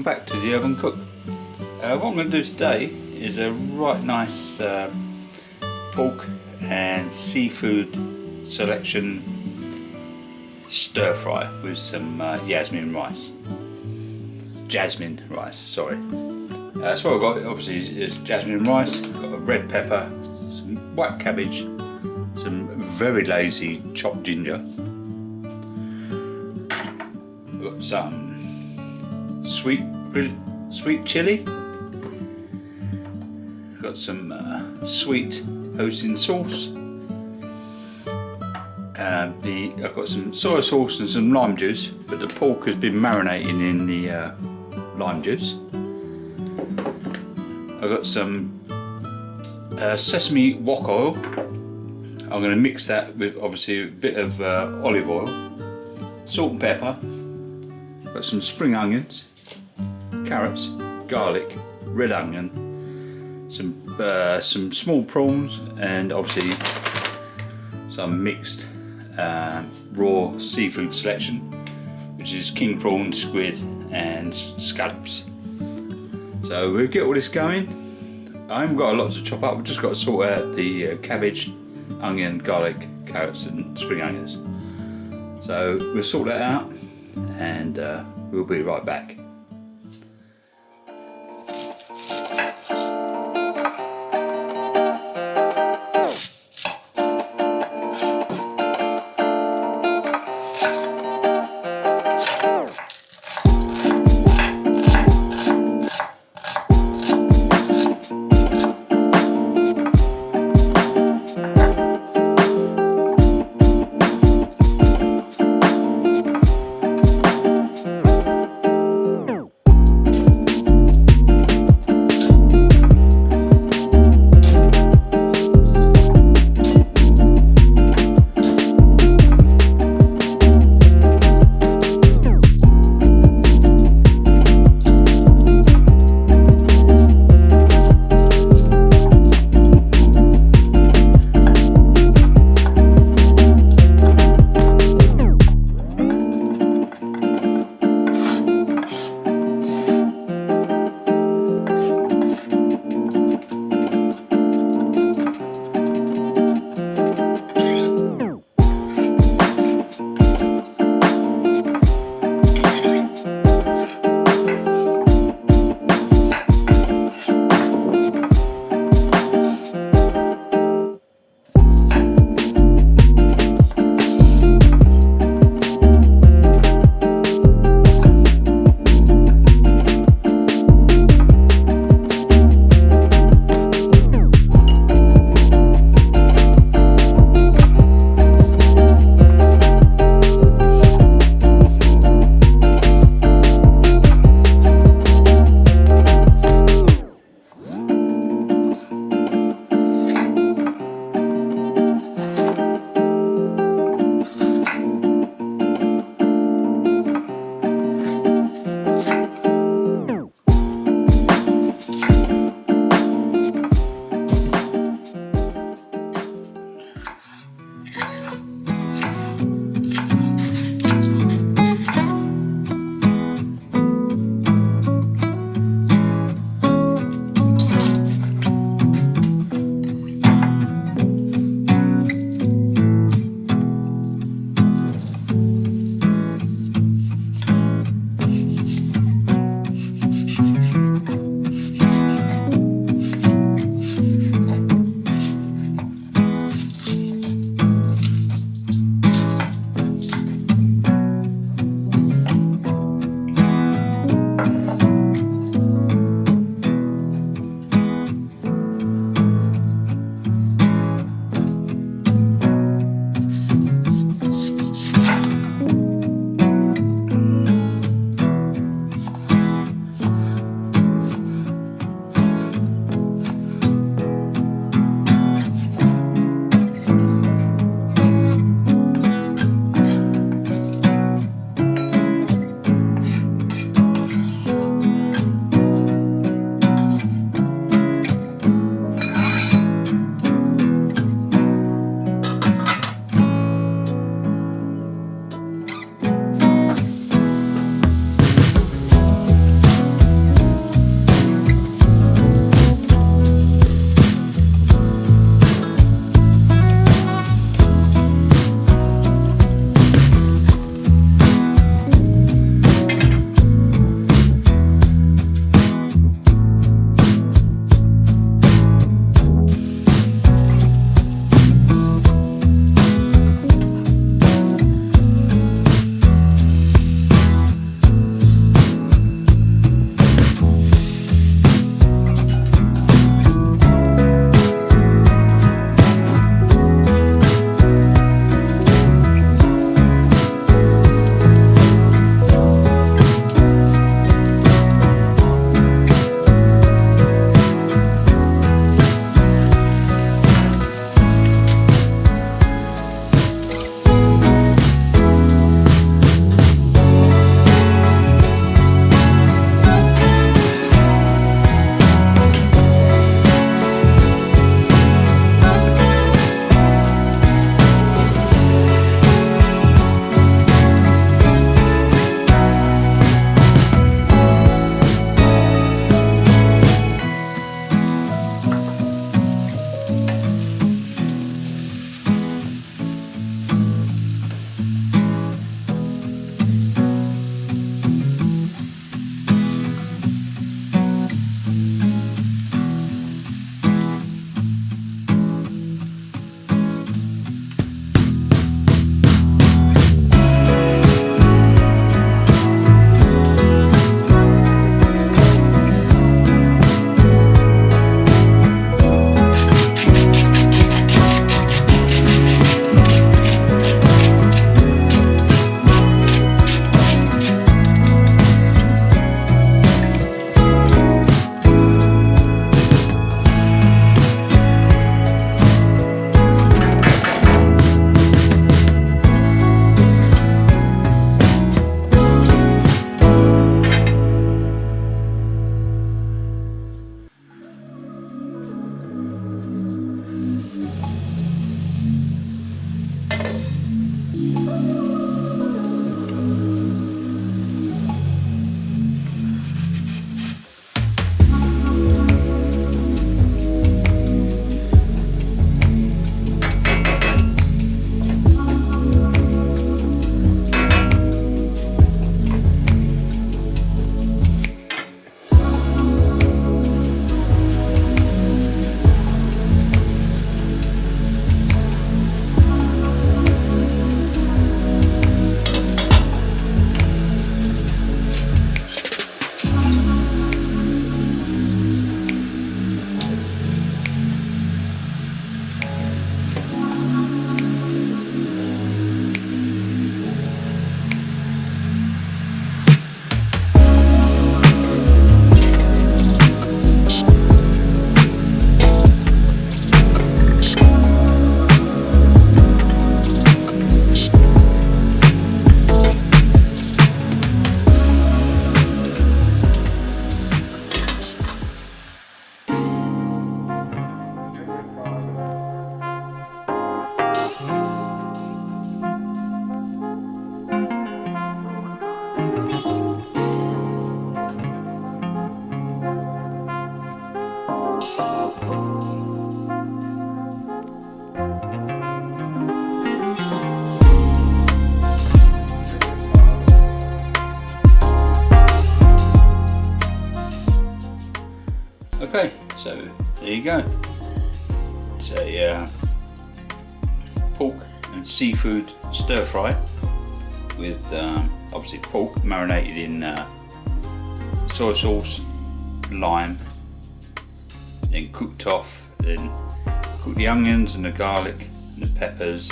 back to the Oven Cook. What I'm going to do today is a right nice pork and seafood selection stir fry with some Jasmin rice. Sorry. So what I've got obviously is Jasmin rice, I've got a red pepper, some white cabbage, some very lazy chopped ginger. I've got some sweet chilli. I've got some sweet Hoisin sauce. I've got some soy sauce and some lime juice, but the pork has been marinating in the lime juice. I've got some sesame wok oil. I'm going to mix that with obviously a bit of olive oil, salt and pepper. Got some spring onions, carrots, garlic, red onion, some small prawns, and obviously some mixed raw seafood selection, which is king prawn, squid and scallops. So we'll get all this going. I haven't got a lot to chop up, we've just got to sort out the cabbage, onion, garlic, carrots and spring onions. So we'll sort that out and we'll be right back. there you go. It's a pork and seafood stir fry with obviously pork marinated in soy sauce, lime, then cooked off, then cook the onions and the garlic and the peppers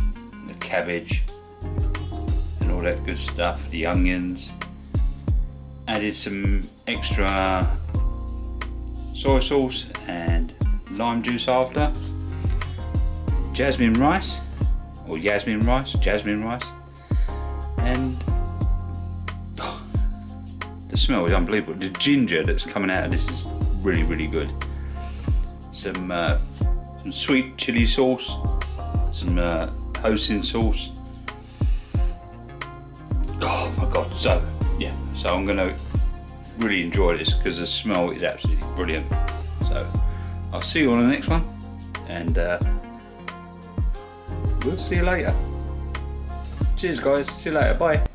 and the cabbage and all that good stuff, the onions. Added some extra soy sauce and lime juice after. Jasmine rice, and the smell is unbelievable. The ginger that's coming out of this is really, really good. Some sweet chili sauce, some Hoisin sauce. Oh my god! So yeah, so I'm gonna really enjoy this because the smell is absolutely brilliant. So I'll see you on the next one, and we'll see you later. Cheers guys, see you later, bye.